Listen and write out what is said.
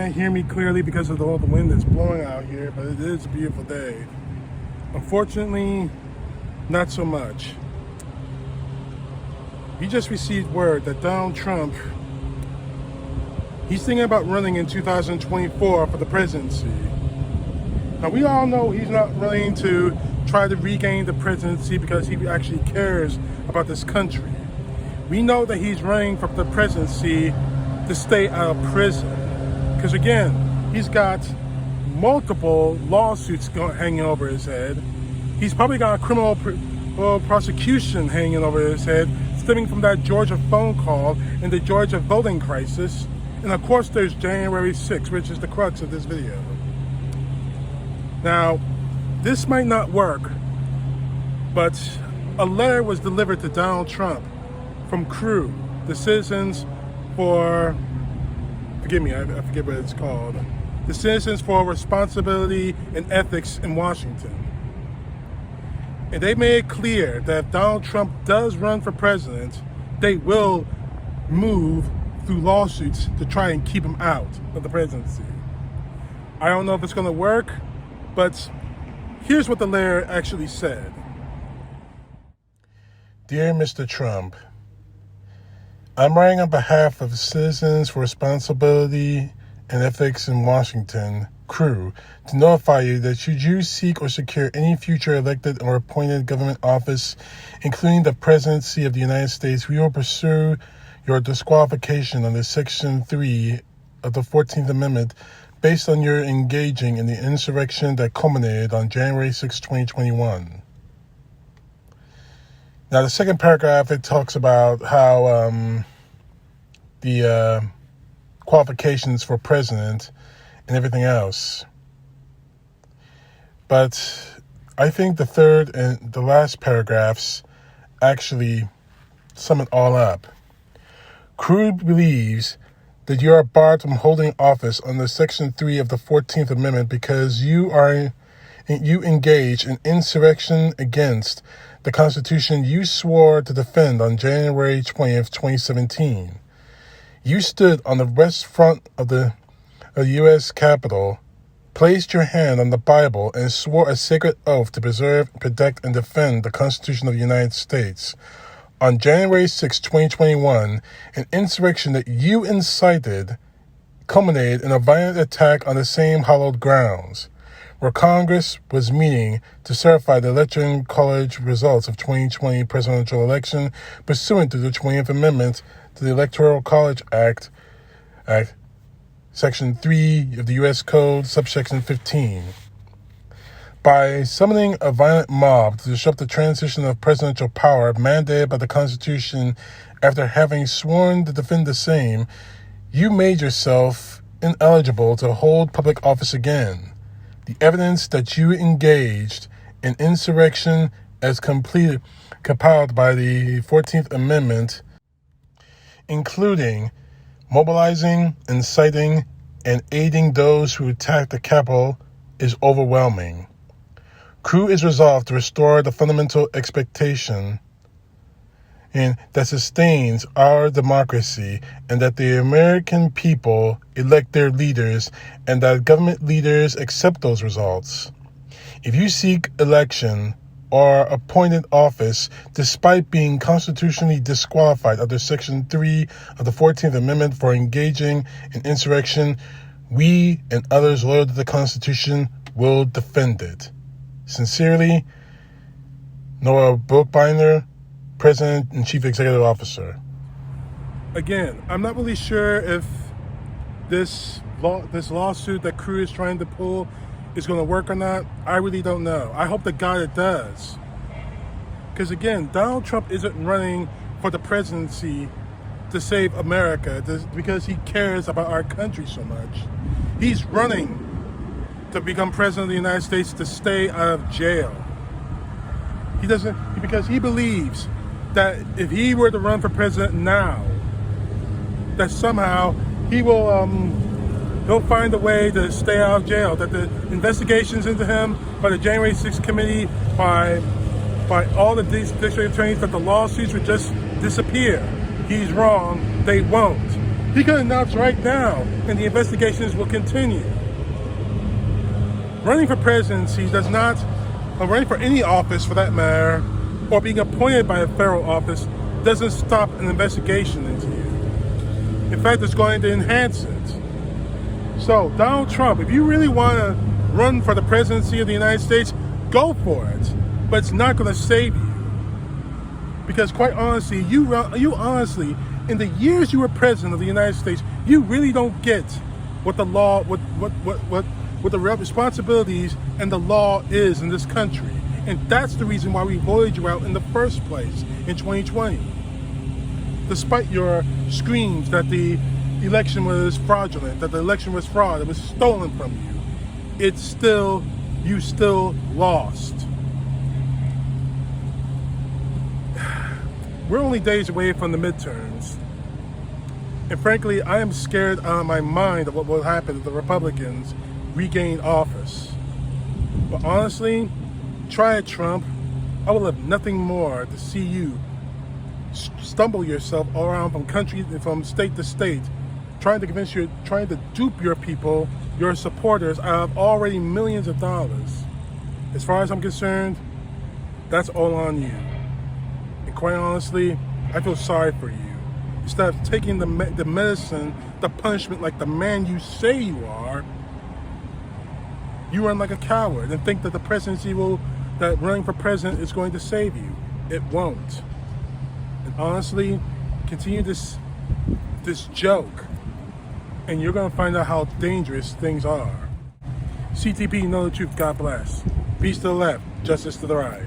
can't hear me clearly because of all the wind that's blowing out here, but it is a beautiful day. Unfortunately, not so much. We just received word that Donald Trump, he's thinking about running in 2024 for the presidency. Now, we all know he's not running to try to regain the presidency because he actually cares about this country. We know that he's running for the presidency to stay out of prison. Because again, he's got multiple lawsuits hanging over his head. He's probably got a criminal prosecution hanging over his head, stemming from that Georgia phone call and the Georgia voting crisis. And of course, there's January 6th, which is the crux of this video. Now, this might not work, but a letter was delivered to Donald Trump from CREW, the Citizens for, forgive me, I forget what it's called, the Citizens for Responsibility and Ethics in Washington. And they made it clear that if Donald Trump does run for president, they will move through lawsuits to try and keep him out of the presidency. I don't know if it's going to work, but here's what the letter actually said. Dear Mr. Trump, I'm writing on behalf of Citizens for Responsibility and Ethics in Washington, CREW, to notify you that should you seek or secure any future elected or appointed government office, including the presidency of the United States, we will pursue your disqualification under Section 3 of the 14th Amendment based on your engaging in the insurrection that culminated on January 6, 2021. Now, the second paragraph, it talks about how the qualifications for president and everything else. But I think the third and the last paragraphs actually sum it all up. CREW believes that you are barred from holding office under Section 3 of the 14th Amendment because you engage in insurrection against the Constitution you swore to defend on January 20th, 2017. You stood on the west front of the U.S. Capitol, placed your hand on the Bible, and swore a sacred oath to preserve, protect, and defend the Constitution of the United States. On January 6, 2021, an insurrection that you incited culminated in a violent attack on the same hallowed grounds, where Congress was meeting to certify the Electoral College results of 2020 presidential election pursuant to the 20th Amendment to the Electoral College Act, Section 3 of the U.S. Code, subsection 15. By summoning a violent mob to disrupt the transition of presidential power mandated by the Constitution after having sworn to defend the same, you made yourself ineligible to hold public office again. The evidence that you engaged in insurrection as compiled by the 14th Amendment, including mobilizing, inciting, and aiding those who attacked the Capitol, is overwhelming. CREW is resolved to restore the fundamental expectation and that sustains our democracy, and that the American people elect their leaders, and that government leaders accept those results. If you seek election or appointed office despite being constitutionally disqualified under Section 3 of the 14th Amendment for engaging in insurrection, we and others loyal to the Constitution will defend it. Sincerely, Noah Bookbinder, President and Chief Executive Officer. Again, I'm not really sure if this lawsuit that CREW is trying to pull is going to work or not. I really don't know. I hope to God it does. Because again, Donald Trump isn't running for the presidency to save America because he cares about our country so much. He's running to become president of the United States to stay out of jail. Because he believes that if he were to run for president now, that somehow he'll find a way to stay out of jail, that the investigations into him by the January 6th committee, by all the district attorneys, that the lawsuits would just disappear. He's wrong. They won't. He could announce right now, and the investigations will continue. Running for presidency does not, or running for any office for that matter, or being appointed by a federal office doesn't stop an investigation into you. In fact, it's going to enhance it. So, Donald Trump, if you really want to run for the presidency of the United States, go for it. But it's not going to save you. Because quite honestly, you honestly, in the years you were president of the United States, you really don't get what the law, what the responsibilities and the law is in this country. And that's the reason why we voted you out in the first place in 2020. Despite your screams that the election was fraudulent, that the election was fraud, it was stolen from you, you still lost. We're only days away from the midterms. And frankly, I am scared out of my mind of what will happen if the Republicans regain office. But honestly, try it, Trump. I would love nothing more to see you stumble yourself all around from state to state, trying to dupe your people, your supporters, out of already millions of dollars. As far as I'm concerned, that's all on you. And quite honestly, I feel sorry for you. Instead of taking the medicine, the punishment like the man you say you are, you run like a coward and think that that running for president is going to save you. It won't. And honestly, continue this joke, and you're going to find out how dangerous things are. CTP, know the truth. God bless. Peace to the left, justice to the right.